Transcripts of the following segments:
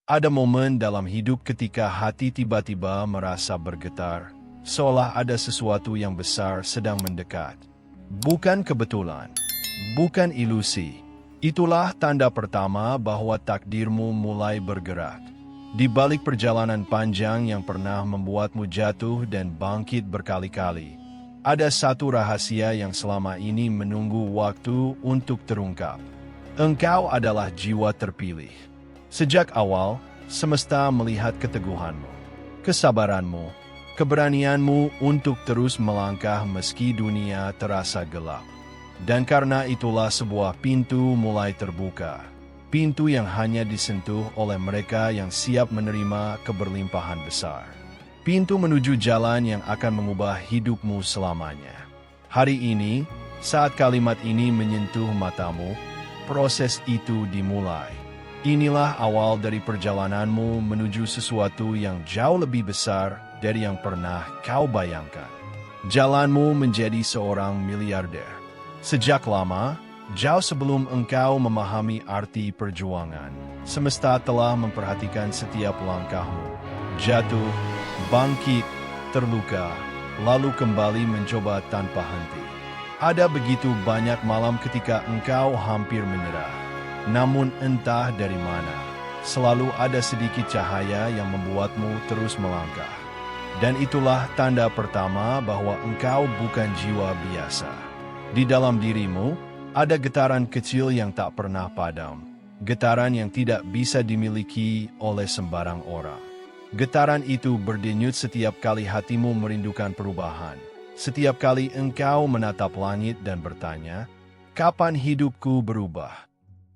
Ada momen dalam hidup ketika hati tiba-tiba merasa bergetar, seolah ada sesuatu yang besar sedang mendekat. Bukan kebetulan, bukan ilusi. Itulah tanda pertama bahwa takdirmu mulai bergerak. Di balik perjalanan panjang yang pernah membuatmu jatuh dan bangkit berkali-kali, ada satu rahasia yang selama ini menunggu waktu untuk terungkap. Engkau adalah jiwa terpilih. Sejak awal, semesta melihat keteguhanmu, kesabaranmu, keberanianmu untuk terus melangkah meski dunia terasa gelap. Dan karena itulah sebuah pintu mulai terbuka. Pintu yang hanya disentuh oleh mereka yang siap menerima keberlimpahan besar. Pintu menuju jalan yang akan mengubah hidupmu selamanya. Hari ini, saat kalimat ini menyentuh matamu, proses itu dimulai. Inilah awal dari perjalananmu menuju sesuatu yang jauh lebih besar dari yang pernah kau bayangkan. Jalanmu menjadi seorang miliarder. Sejak lama, jauh sebelum engkau memahami arti perjuangan, semesta telah memperhatikan setiap langkahmu. Jatuh, bangkit, terluka, lalu kembali mencoba tanpa henti. Ada begitu banyak malam ketika engkau hampir menyerah. Namun entah dari mana, selalu ada sedikit cahaya yang membuatmu terus melangkah. Dan itulah tanda pertama bahwa engkau bukan jiwa biasa. Di dalam dirimu, ada getaran kecil yang tak pernah padam. Getaran yang tidak bisa dimiliki oleh sembarang orang. Getaran itu berdenyut setiap kali hatimu merindukan perubahan. Setiap kali engkau menatap langit dan bertanya, "Kapan hidupku berubah?"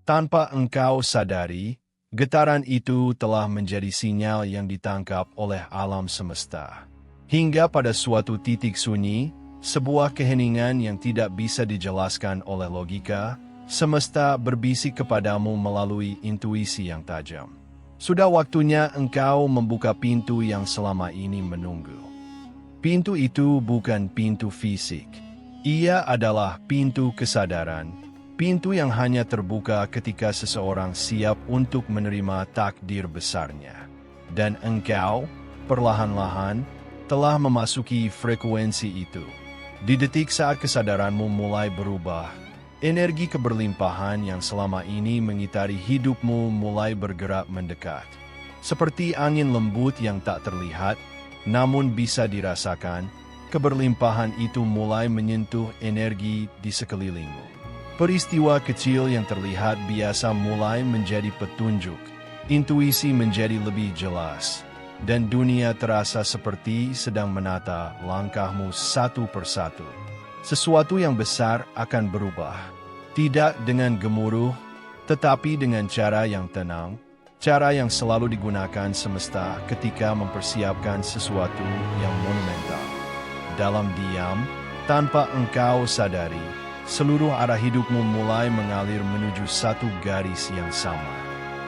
Tanpa engkau sadari, getaran itu telah menjadi sinyal yang ditangkap oleh alam semesta. Hingga pada suatu titik sunyi, sebuah keheningan yang tidak bisa dijelaskan oleh logika, semesta berbisik kepadamu melalui intuisi yang tajam. Sudah waktunya engkau membuka pintu yang selama ini menunggu. Pintu itu bukan pintu fisik. Ia adalah pintu kesadaran. Pintu yang hanya terbuka ketika seseorang siap untuk menerima takdir besarnya. Dan engkau, perlahan-lahan, telah memasuki frekuensi itu. Di detik saat kesadaranmu mulai berubah, energi keberlimpahan yang selama ini mengitari hidupmu mulai bergerak mendekat. Seperti angin lembut yang tak terlihat, namun bisa dirasakan, keberlimpahan itu mulai menyentuh energi di sekelilingmu. Peristiwa kecil yang terlihat biasa mulai menjadi petunjuk, intuisi menjadi lebih jelas, dan dunia terasa seperti sedang menata langkahmu satu persatu. Sesuatu yang besar akan berubah, tidak dengan gemuruh, tetapi dengan cara yang tenang, cara yang selalu digunakan semesta ketika mempersiapkan sesuatu yang monumental. Dalam diam, tanpa engkau sadari, seluruh arah hidupmu mulai mengalir menuju satu garis yang sama.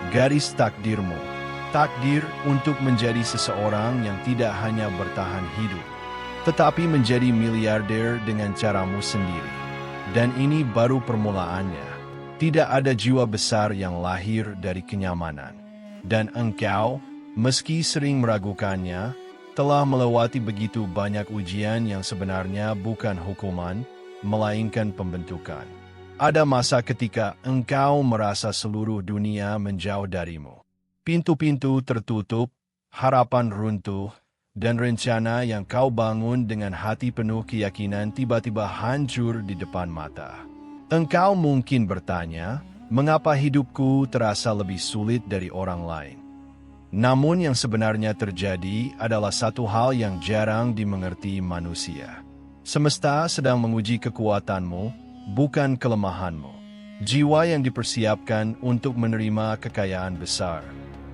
Garis takdirmu. Takdir untuk menjadi seseorang yang tidak hanya bertahan hidup, tetapi menjadi miliarder dengan caramu sendiri. Dan ini baru permulaannya. Tidak ada jiwa besar yang lahir dari kenyamanan. Dan engkau, meski sering meragukannya, telah melewati begitu banyak ujian yang sebenarnya bukan hukuman, melainkan pembentukan. Ada masa ketika engkau merasa seluruh dunia menjauh darimu. Pintu-pintu tertutup, harapan runtuh, dan rencana yang kau bangun dengan hati penuh keyakinan tiba-tiba hancur di depan mata. Engkau mungkin bertanya, mengapa hidupku terasa lebih sulit dari orang lain? Namun yang sebenarnya terjadi adalah satu hal yang jarang dimengerti manusia. Semesta sedang menguji kekuatanmu, bukan kelemahanmu. Jiwa yang dipersiapkan untuk menerima kekayaan besar,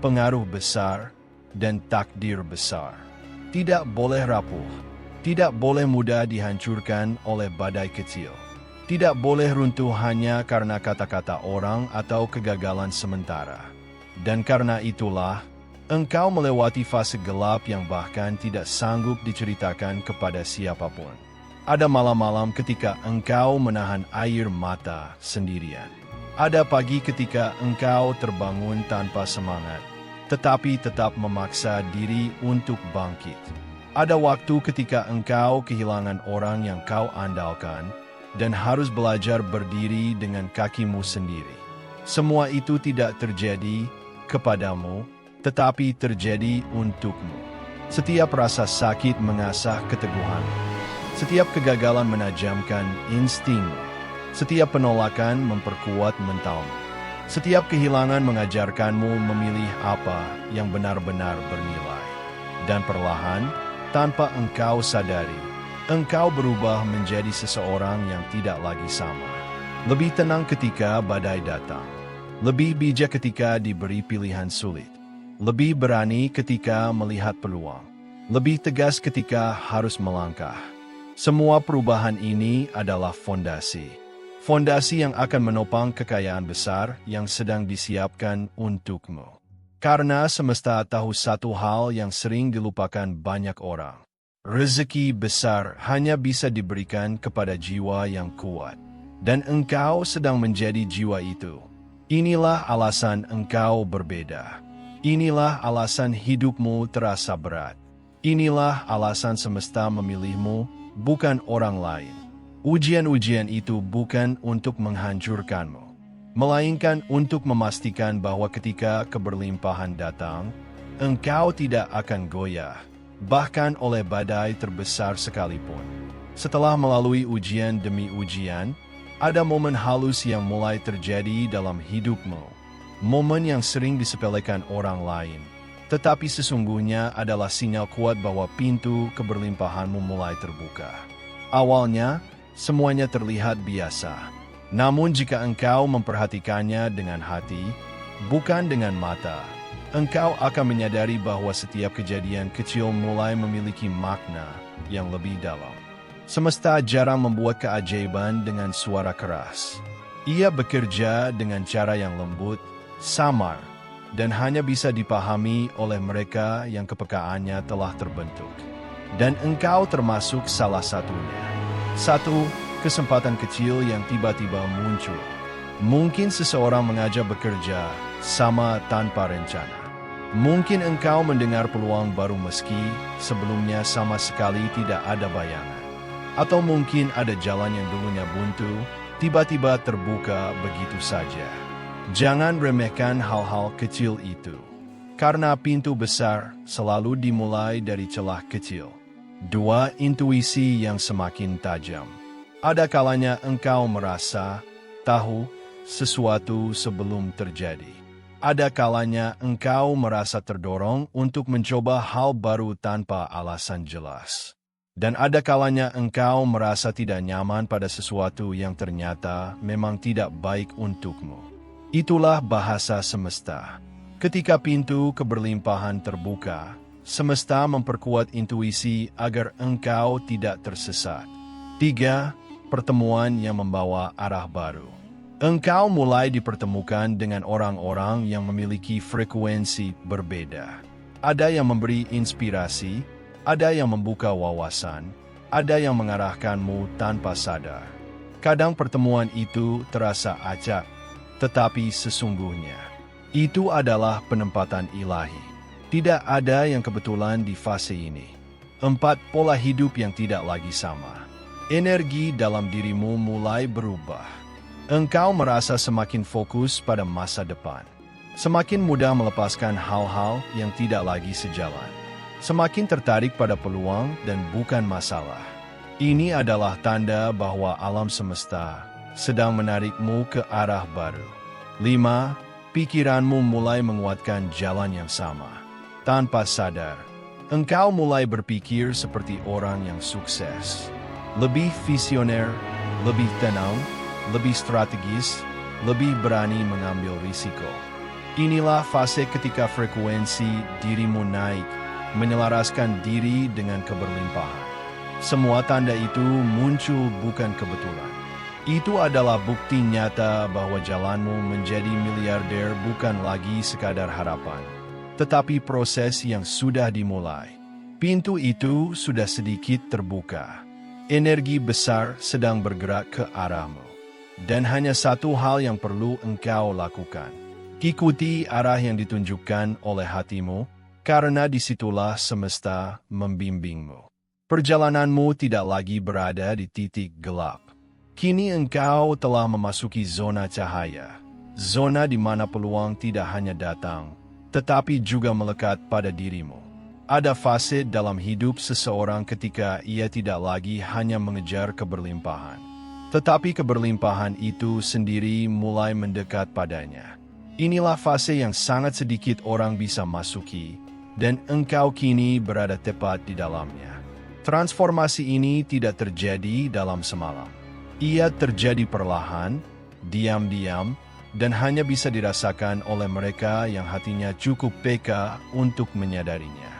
pengaruh besar, dan takdir besar. Tidak boleh rapuh, tidak boleh mudah dihancurkan oleh badai kecil. Tidak boleh runtuh hanya karena kata-kata orang atau kegagalan sementara. Dan karena itulah, engkau melewati fase gelap yang bahkan tidak sanggup diceritakan kepada siapapun. Ada malam-malam ketika engkau menahan air mata sendirian. Ada pagi ketika engkau terbangun tanpa semangat. tetapi tetap memaksa diri untuk bangkit. Ada waktu ketika engkau kehilangan orang yang kau andalkan dan harus belajar berdiri dengan kakimu sendiri. Semua itu tidak terjadi kepadamu, tetapi terjadi untukmu. Setiap rasa sakit mengasah keteguhanmu. Setiap kegagalan menajamkan instingmu. Setiap penolakan memperkuat mentalmu. Setiap kehilangan mengajarkanmu memilih apa yang benar-benar bernilai. Dan perlahan, tanpa engkau sadari, engkau berubah menjadi seseorang yang tidak lagi sama. Lebih tenang ketika badai datang. Lebih bijak ketika diberi pilihan sulit. Lebih berani ketika melihat peluang. Lebih tegas ketika harus melangkah. Semua perubahan ini adalah fondasi. Fondasi yang akan menopang kekayaan besar yang sedang disiapkan untukmu. Karena semesta tahu satu hal yang sering dilupakan banyak orang. Rezeki besar hanya bisa diberikan kepada jiwa yang kuat. Dan engkau sedang menjadi jiwa itu. Inilah alasan engkau berbeda. Inilah alasan hidupmu terasa berat. Inilah alasan semesta memilihmu, bukan orang lain. Ujian-ujian itu bukan untuk menghancurkanmu, melainkan untuk memastikan bahwa ketika keberlimpahan datang, engkau tidak akan goyah, bahkan oleh badai terbesar sekalipun. Setelah melalui ujian demi ujian, ada momen halus yang mulai terjadi dalam hidupmu. Momen yang sering disepelekan orang lain, tetapi sesungguhnya adalah sinyal kuat bahwa pintu keberlimpahanmu mulai terbuka. Awalnya, semuanya terlihat biasa. Namun jika engkau memperhatikannya dengan hati, bukan dengan mata, engkau akan menyadari bahwa setiap kejadian kecil mulai memiliki makna yang lebih dalam. Semesta jarang membuat keajaiban dengan suara keras. Ia bekerja dengan cara yang lembut, samar, dan hanya bisa dipahami oleh mereka yang kepekaannya telah terbentuk. Dan engkau termasuk salah satunya. Satu kesempatan kecil yang tiba-tiba muncul. Mungkin seseorang mengajak bekerja sama tanpa rencana. Mungkin engkau mendengar peluang baru meski sebelumnya sama sekali tidak ada bayangan. Atau mungkin ada jalan yang dulunya buntu, tiba-tiba terbuka begitu saja. Jangan remehkan hal-hal kecil itu. Karena pintu besar selalu dimulai dari celah kecil. 2. Intuisi yang semakin tajam. Ada kalanya engkau merasa tahu sesuatu sebelum terjadi. Ada kalanya engkau merasa terdorong untuk mencoba hal baru tanpa alasan jelas. Dan ada kalanya engkau merasa tidak nyaman pada sesuatu yang ternyata memang tidak baik untukmu. Itulah bahasa semesta. Ketika pintu keberlimpahan terbuka, semesta memperkuat intuisi agar engkau tidak tersesat. 3. Pertemuan yang membawa arah baru. Engkau mulai dipertemukan dengan orang-orang yang memiliki frekuensi berbeda. Ada yang memberi inspirasi, ada yang membuka wawasan, ada yang mengarahkanmu tanpa sadar. Kadang pertemuan itu terasa acak, tetapi sesungguhnya itu adalah penempatan ilahi. Tidak ada yang kebetulan di fase ini. 4. Pola hidup yang tidak lagi sama. Energi dalam dirimu mulai berubah. Engkau merasa semakin fokus pada masa depan. Semakin mudah melepaskan hal-hal yang tidak lagi sejalan. Semakin tertarik pada peluang dan bukan masalah. Ini adalah tanda bahwa alam semesta sedang menarikmu ke arah baru. 5. Pikiranmu mulai menguatkan jalan yang sama. Tanpa sadar, engkau mulai berpikir seperti orang yang sukses. Lebih visioner, lebih tenang, lebih strategis, lebih berani mengambil risiko. Inilah fase ketika frekuensi dirimu naik, menyelaraskan diri dengan keberlimpahan. Semua tanda itu muncul bukan kebetulan. Itu adalah bukti nyata bahwa jalanmu menjadi miliarder bukan lagi sekadar harapan, tetapi proses yang sudah dimulai. Pintu itu sudah sedikit terbuka. Energi besar sedang bergerak ke arahmu. Dan hanya satu hal yang perlu engkau lakukan. Ikuti arah yang ditunjukkan oleh hatimu, karena disitulah semesta membimbingmu. Perjalananmu tidak lagi berada di titik gelap. Kini engkau telah memasuki zona cahaya, zona di mana peluang tidak hanya datang, tetapi juga melekat pada dirimu. Ada fase dalam hidup seseorang ketika ia tidak lagi hanya mengejar keberlimpahan, tetapi keberlimpahan itu sendiri mulai mendekat padanya. Inilah fase yang sangat sedikit orang bisa masuki, dan engkau kini berada tepat di dalamnya. Transformasi ini tidak terjadi dalam semalam. Ia terjadi perlahan, diam-diam, dan hanya bisa dirasakan oleh mereka yang hatinya cukup peka untuk menyadarinya.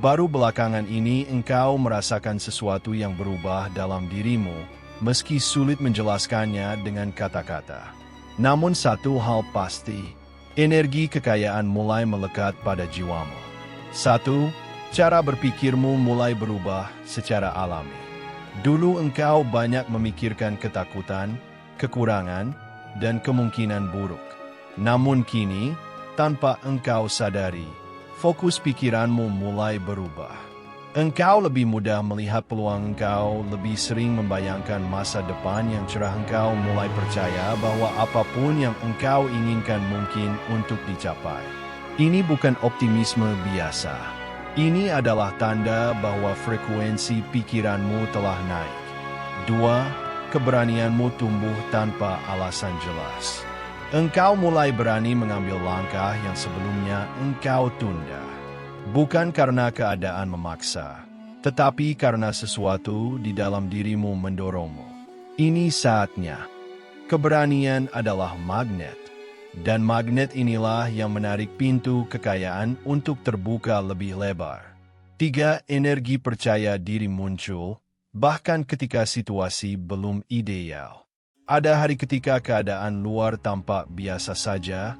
Baru belakangan ini engkau merasakan sesuatu yang berubah dalam dirimu, meski sulit menjelaskannya dengan kata-kata. Namun satu hal pasti, energi kekayaan mulai melekat pada jiwamu. 1. Cara berpikirmu mulai berubah secara alami. Dulu engkau banyak memikirkan ketakutan, kekurangan, dan kemungkinan buruk. Namun kini, tanpa engkau sadari, fokus pikiranmu mulai berubah. Engkau lebih mudah melihat peluang, engkau lebih sering membayangkan masa depan yang cerah, engkau mulai percaya bahwa apapun yang engkau inginkan mungkin untuk dicapai. Ini bukan optimisme biasa. Ini adalah tanda bahwa frekuensi pikiranmu telah naik. 2. Keberanianmu tumbuh tanpa alasan jelas. Engkau mulai berani mengambil langkah yang sebelumnya engkau tunda. Bukan karena keadaan memaksa, tetapi karena sesuatu di dalam dirimu mendorongmu. Ini saatnya. Keberanian adalah magnet, dan magnet inilah yang menarik pintu kekayaan untuk terbuka lebih lebar. 3. Energi percaya diri muncul, bahkan ketika situasi belum ideal. Ada hari ketika keadaan luar tampak biasa saja,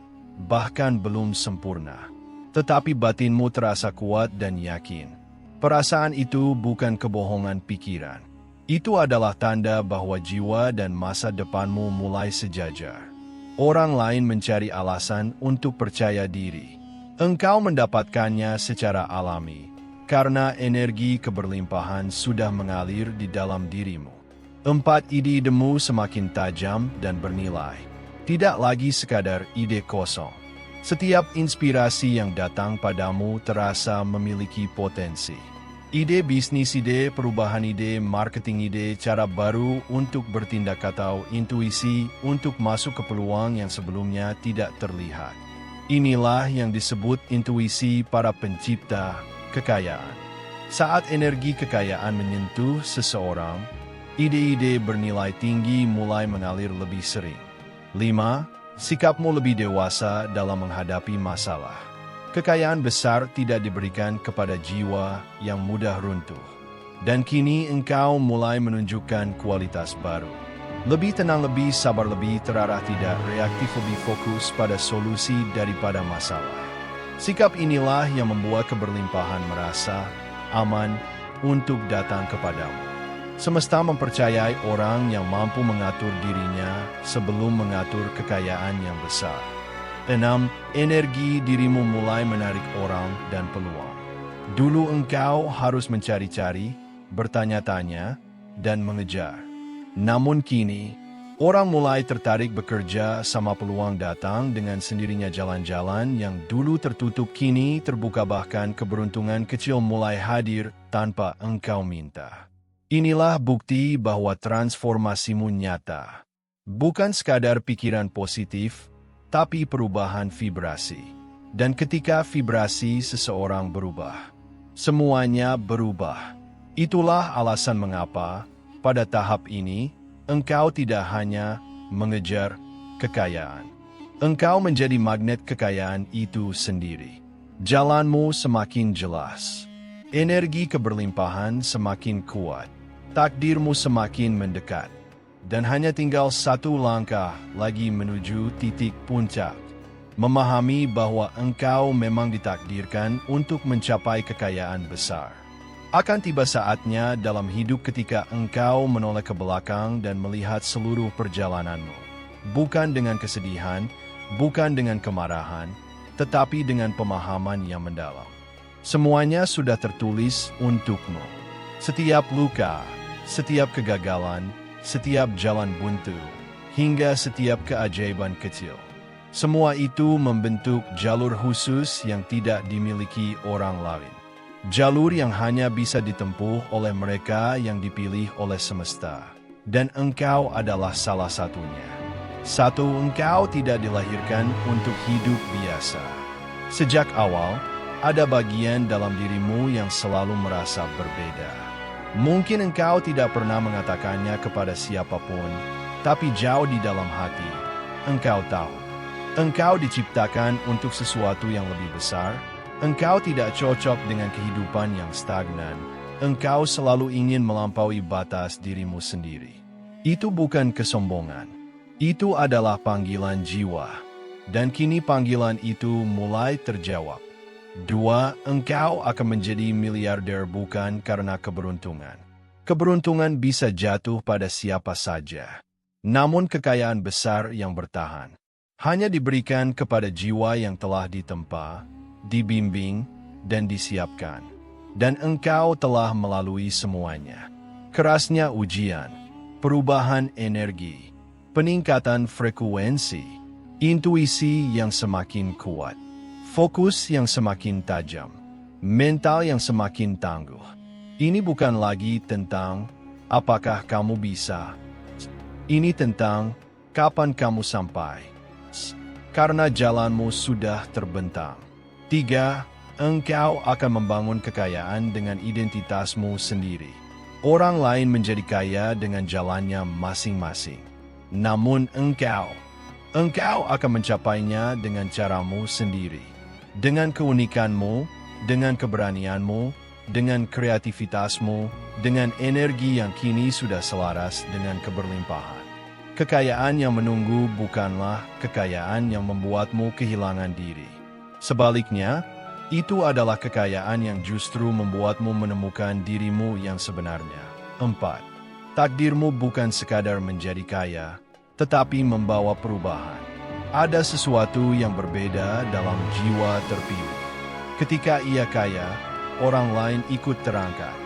bahkan belum sempurna. Tetapi batinmu terasa kuat dan yakin. Perasaan itu bukan kebohongan pikiran. Itu adalah tanda bahwa jiwa dan masa depanmu mulai sejajar. Orang lain mencari alasan untuk percaya diri. Engkau mendapatkannya secara alami, karena energi keberlimpahan sudah mengalir di dalam dirimu. 4. Ide-idemu semakin tajam dan bernilai. Tidak lagi sekadar ide kosong. Setiap inspirasi yang datang padamu terasa memiliki potensi. Ide bisnis, ide perubahan, ide marketing, ide cara baru untuk bertindak, atau intuisi untuk masuk ke peluang yang sebelumnya tidak terlihat. Inilah yang disebut intuisi para pencipta kekayaan. Saat energi kekayaan menyentuh seseorang, ide-ide bernilai tinggi mulai mengalir lebih sering. 5. Sikapmu lebih dewasa dalam menghadapi masalah. Kekayaan besar tidak diberikan kepada jiwa yang mudah runtuh. Dan kini engkau mulai menunjukkan kualitas baru. Lebih tenang, lebih sabar, lebih terarah, tidak reaktif, lebih fokus pada solusi daripada masalah. Sikap inilah yang membuat keberlimpahan merasa aman untuk datang kepadamu. Semesta mempercayai orang yang mampu mengatur dirinya sebelum mengatur kekayaan yang besar. 6. Energi dirimu mulai menarik orang dan peluang. Dulu engkau harus mencari-cari, bertanya-tanya, dan mengejar. Namun kini, orang mulai tertarik bekerja sama, peluang datang dengan sendirinya, jalan-jalan yang dulu tertutup kini terbuka, bahkan keberuntungan kecil mulai hadir tanpa engkau minta. Inilah bukti bahwa transformasimu nyata. Bukan sekadar pikiran positif, tapi perubahan vibrasi. Dan ketika vibrasi seseorang berubah, semuanya berubah. Itulah alasan mengapa, pada tahap ini, engkau tidak hanya mengejar kekayaan. Engkau menjadi magnet kekayaan itu sendiri. Jalanmu semakin jelas. Energi keberlimpahan semakin kuat. Takdirmu semakin mendekat. Dan hanya tinggal satu langkah lagi menuju titik puncak. Memahami bahwa engkau memang ditakdirkan untuk mencapai kekayaan besar. Akan tiba saatnya dalam hidup ketika engkau menoleh ke belakang dan melihat seluruh perjalananmu. Bukan dengan kesedihan, bukan dengan kemarahan, tetapi dengan pemahaman yang mendalam. Semuanya sudah tertulis untukmu. Setiap luka, setiap kegagalan, setiap jalan buntu, hingga setiap keajaiban kecil. Semua itu membentuk jalur khusus yang tidak dimiliki orang lain. Jalur yang hanya bisa ditempuh oleh mereka yang dipilih oleh semesta. Dan engkau adalah salah satunya. Engkau tidak dilahirkan untuk hidup biasa. Sejak awal, ada bagian dalam dirimu yang selalu merasa berbeda. Mungkin engkau tidak pernah mengatakannya kepada siapapun, tapi jauh di dalam hati, engkau tahu. Engkau diciptakan untuk sesuatu yang lebih besar. Engkau tidak cocok dengan kehidupan yang stagnan. Engkau selalu ingin melampaui batas dirimu sendiri. Itu bukan kesombongan. Itu adalah panggilan jiwa. Dan kini panggilan itu mulai terjawab. 2. Engkau akan menjadi miliarder bukan karena keberuntungan. Keberuntungan bisa jatuh pada siapa saja. Namun kekayaan besar yang bertahan hanya diberikan kepada jiwa yang telah ditempa, dibimbing, dan disiapkan. Dan engkau telah melalui semuanya. Kerasnya ujian, perubahan energi, peningkatan frekuensi, intuisi yang semakin kuat, fokus yang semakin tajam, mental yang semakin tangguh. Ini bukan lagi tentang apakah kamu bisa. Ini tentang kapan kamu sampai. Karena jalanmu sudah terbentang. 3. Engkau akan membangun kekayaan dengan identitasmu sendiri. Orang lain menjadi kaya dengan jalannya masing-masing. Namun engkau akan mencapainya dengan caramu sendiri. Dengan keunikanmu, dengan keberanianmu, dengan kreativitasmu, dengan energi yang kini sudah selaras dengan keberlimpahan. Kekayaan yang menunggu bukanlah kekayaan yang membuatmu kehilangan diri. Sebaliknya, itu adalah kekayaan yang justru membuatmu menemukan dirimu yang sebenarnya. 4. Takdirmu bukan sekadar menjadi kaya, tetapi membawa perubahan. Ada sesuatu yang berbeda dalam jiwa terpilih. Ketika ia kaya, orang lain ikut terangkat.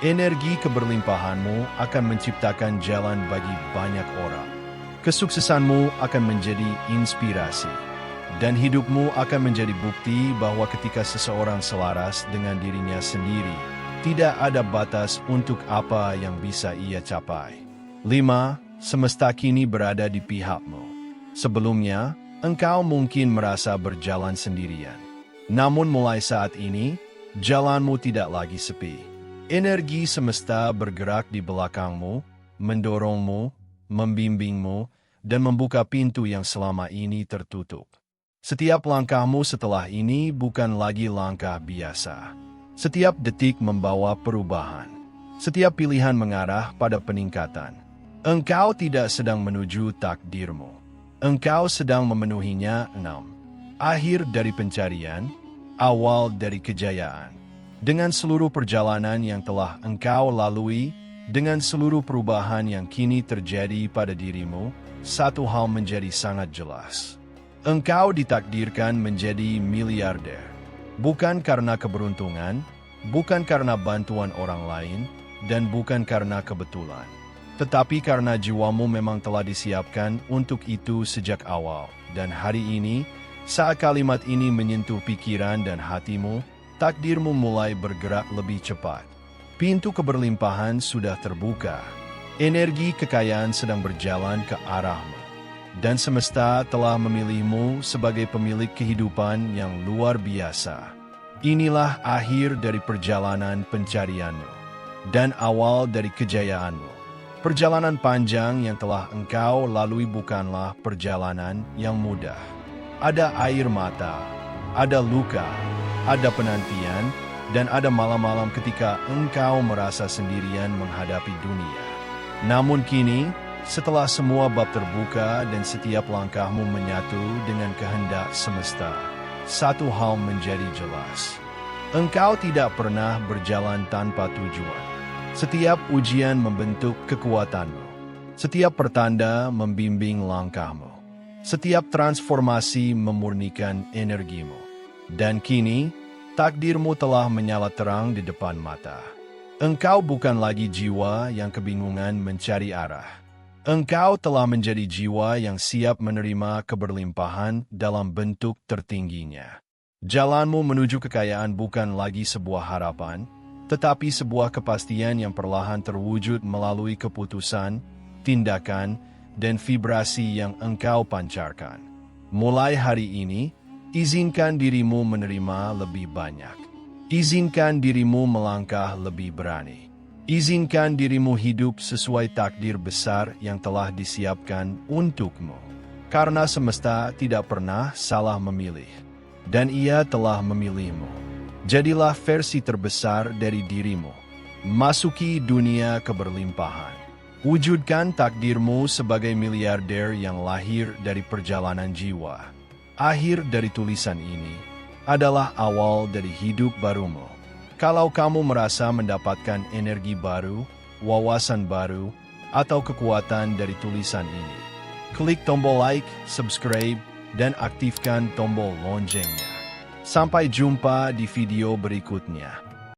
Energi keberlimpahanmu akan menciptakan jalan bagi banyak orang. Kesuksesanmu akan menjadi inspirasi. Dan hidupmu akan menjadi bukti bahwa ketika seseorang selaras dengan dirinya sendiri, tidak ada batas untuk apa yang bisa ia capai. 5. Semesta kini berada di pihakmu. Sebelumnya, engkau mungkin merasa berjalan sendirian. Namun mulai saat ini, jalanmu tidak lagi sepi. Energi semesta bergerak di belakangmu, mendorongmu, membimbingmu, dan membuka pintu yang selama ini tertutup. Setiap langkahmu setelah ini bukan lagi langkah biasa. Setiap detik membawa perubahan. Setiap pilihan mengarah pada peningkatan. Engkau tidak sedang menuju takdirmu. Engkau sedang memenuhinya. 6. Akhir dari pencarian, awal dari kejayaan. Dengan seluruh perjalanan yang telah engkau lalui, dengan seluruh perubahan yang kini terjadi pada dirimu, satu hal menjadi sangat jelas. Engkau ditakdirkan menjadi miliarder. Bukan karena keberuntungan, bukan karena bantuan orang lain, dan bukan karena kebetulan. Tetapi karena jiwamu memang telah disiapkan untuk itu sejak awal. Dan hari ini, saat kalimat ini menyentuh pikiran dan hatimu, takdirmu mulai bergerak lebih cepat. Pintu keberlimpahan sudah terbuka. Energi kekayaan sedang berjalan ke arahmu. Dan semesta telah memilihmu sebagai pemilik kehidupan yang luar biasa. Inilah akhir dari perjalanan pencarianmu dan awal dari kejayaanmu. Perjalanan panjang yang telah engkau lalui bukanlah perjalanan yang mudah. Ada air mata, ada luka, ada penantian, dan ada malam-malam ketika engkau merasa sendirian menghadapi dunia. Namun kini, setelah semua bab terbuka dan setiap langkahmu menyatu dengan kehendak semesta, satu hal menjadi jelas. Engkau tidak pernah berjalan tanpa tujuan. Setiap ujian membentuk kekuatanmu. Setiap pertanda membimbing langkahmu. Setiap transformasi memurnikan energimu. Dan kini, takdirmu telah menyala terang di depan mata. Engkau bukan lagi jiwa yang kebingungan mencari arah. Engkau telah menjadi jiwa yang siap menerima keberlimpahan dalam bentuk tertingginya. Jalanmu menuju kekayaan bukan lagi sebuah harapan, tetapi sebuah kepastian yang perlahan terwujud melalui keputusan, tindakan, dan vibrasi yang engkau pancarkan. Mulai hari ini, izinkan dirimu menerima lebih banyak. Izinkan dirimu melangkah lebih berani. Izinkan dirimu hidup sesuai takdir besar yang telah disiapkan untukmu. Karena semesta tidak pernah salah memilih, dan ia telah memilihmu. Jadilah versi terbesar dari dirimu. Masuki dunia keberlimpahan. Wujudkan takdirmu sebagai miliarder yang lahir dari perjalanan jiwa. Akhir dari tulisan ini adalah awal dari hidup barumu. Kalau kamu merasa mendapatkan energi baru, wawasan baru, atau kekuatan dari tulisan ini, klik tombol like, subscribe, dan aktifkan tombol loncengnya. Sampai jumpa di video berikutnya.